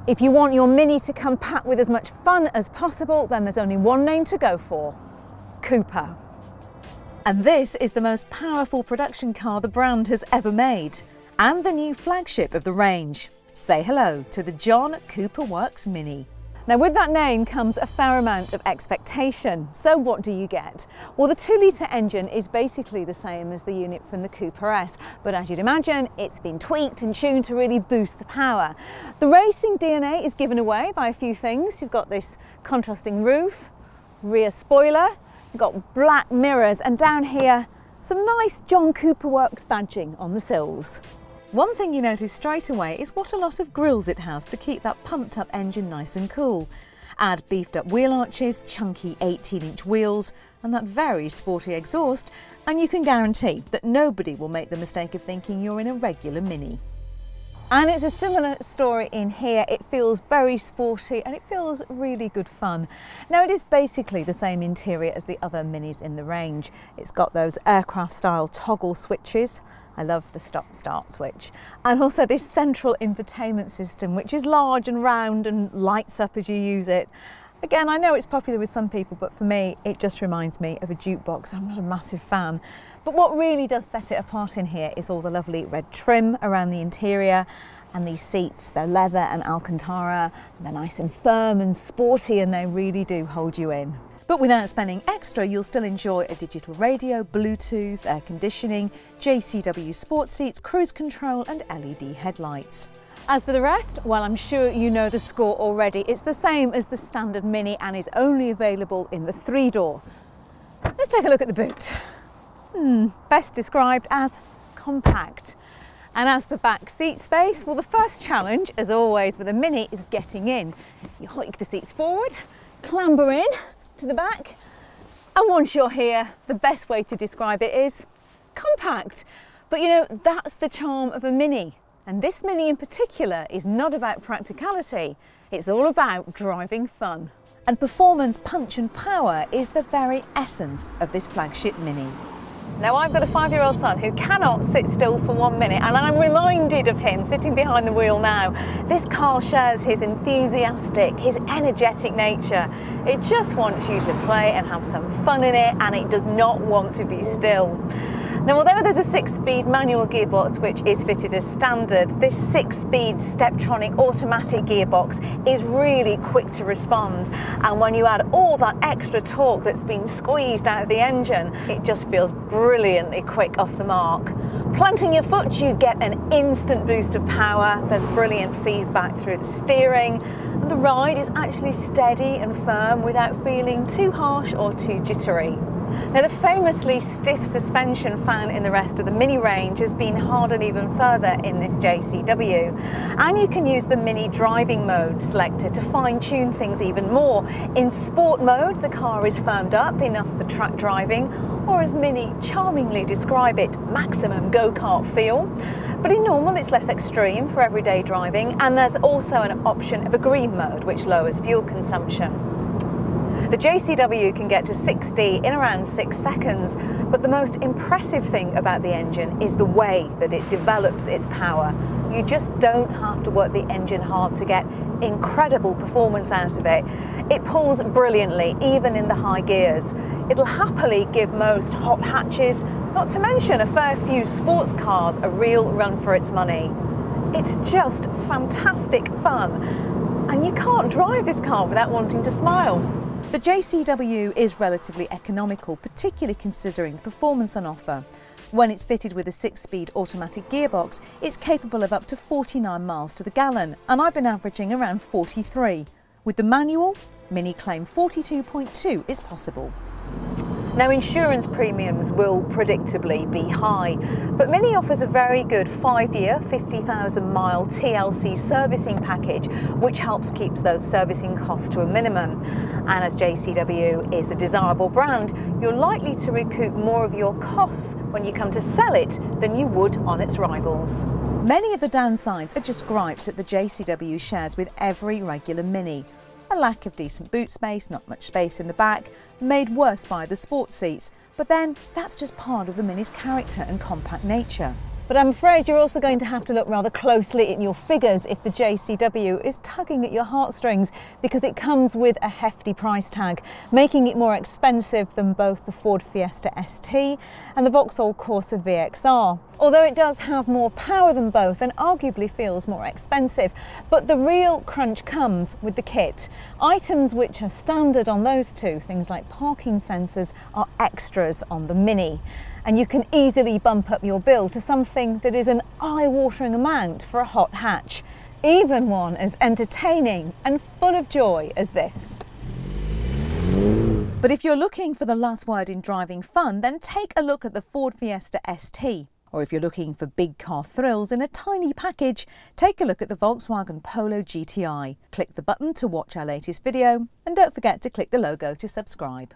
If you want your Mini to come packed with as much fun as possible, then there's only one name to go for: Cooper. And this is the most powerful production car the brand has ever made, and the new flagship of the range. Say hello to the John Cooper Works Mini. Now, with that name comes a fair amount of expectation. So what do you get? Well, the 2-litre engine is basically the same as the unit from the Cooper S, but as you'd imagine, it's been tweaked and tuned to really boost the power. The racing DNA is given away by a few things. You've got this contrasting roof, rear spoiler, you've got black mirrors, and down here, some nice John Cooper Works badging on the sills. One thing you notice straight away is what a lot of grills it has to keep that pumped up engine nice and cool. Add beefed up wheel arches, chunky 18-inch wheels and that very sporty exhaust, and you can guarantee that nobody will make the mistake of thinking you're in a regular Mini. And it's a similar story in here. It feels very sporty and it feels really good fun. Now, it is basically the same interior as the other Minis in the range. It's got those aircraft style toggle switches. I love the stop-start switch, and also this central infotainment system, which is large and round and lights up as you use it. Again, I know it's popular with some people, but for me, it just reminds me of a jukebox. I'm not a massive fan. But what really does set it apart in here is all the lovely red trim around the interior, and these seats. They're leather and Alcantara. They're nice and firm and sporty, and they really do hold you in. But without spending extra, you'll still enjoy a digital radio, Bluetooth, air conditioning, JCW sport seats, cruise control and LED headlights. As for the rest, well, I'm sure you know the score already. It's the same as the standard Mini and is only available in the 3-door. Let's take a look at the boot. Best described as compact. And as for back seat space, well, the first challenge, as always with a Mini, is getting in. You hike the seats forward, clamber in to the back, and once you're here, the best way to describe it is compact. But you know, that's the charm of a Mini, and this Mini in particular is not about practicality, it's all about driving fun. And performance, punch and power is the very essence of this flagship Mini. Now, I've got a 5-year-old son who cannot sit still for 1 minute, and I'm reminded of him sitting behind the wheel now. This car shares his enthusiastic, his energetic nature. It just wants you to play and have some fun in it, and it does not want to be still. Now, although there's a 6-speed manual gearbox which is fitted as standard, this 6-speed Steptronic automatic gearbox is really quick to respond. And when you add all that extra torque that's been squeezed out of the engine, it just feels brilliantly quick off the mark. Planting your foot, you get an instant boost of power. There's brilliant feedback through the steering, and the ride is actually steady and firm without feeling too harsh or too jittery. Now, the famously stiff suspension found in the rest of the Mini range has been hardened even further in this JCW, and you can use the Mini driving mode selector to fine-tune things even more. In sport mode, the car is firmed up enough for track driving, or as Mini charmingly describe it, maximum go-kart feel. But in normal, it's less extreme for everyday driving, and there's also an option of a green mode, which lowers fuel consumption. The JCW can get to 60 in around 6 seconds, but the most impressive thing about the engine is the way that it develops its power. You just don't have to work the engine hard to get incredible performance out of it. It pulls brilliantly, even in the high gears. It'll happily give most hot hatches, not to mention a fair few sports cars, a real run for its money. It's just fantastic fun, and you can't drive this car without wanting to smile. The JCW is relatively economical, particularly considering the performance on offer. When it's fitted with a 6-speed automatic gearbox, it's capable of up to 49 miles to the gallon, and I've been averaging around 43. With the manual, Mini claim 42.2 is possible. Now, insurance premiums will predictably be high, but Mini offers a very good 5-year, 50,000-mile TLC servicing package, which helps keep those servicing costs to a minimum. And as JCW is a desirable brand, you're likely to recoup more of your costs when you come to sell it than you would on its rivals. Many of the downsides are just gripes that the JCW shares with every regular Mini. A lack of decent boot space, not much space in the back, made worse by the sport seats. But then that's just part of the Mini's character and compact nature. But I'm afraid you're also going to have to look rather closely at your figures if the JCW is tugging at your heartstrings, because it comes with a hefty price tag, making it more expensive than both the Ford Fiesta ST and the Vauxhall Corsa VXR. Although it does have more power than both and arguably feels more expensive. But the real crunch comes with the kit. Items which are standard on those two, things like parking sensors, are extras on the Mini. And you can easily bump up your bill to something that is an eye-watering amount for a hot hatch, even one as entertaining and full of joy as this. But if you're looking for the last word in driving fun, then take a look at the Ford Fiesta ST. Or if you're looking for big car thrills in a tiny package, take a look at the Volkswagen Polo GTI. Click the button to watch our latest video, and don't forget to click the logo to subscribe.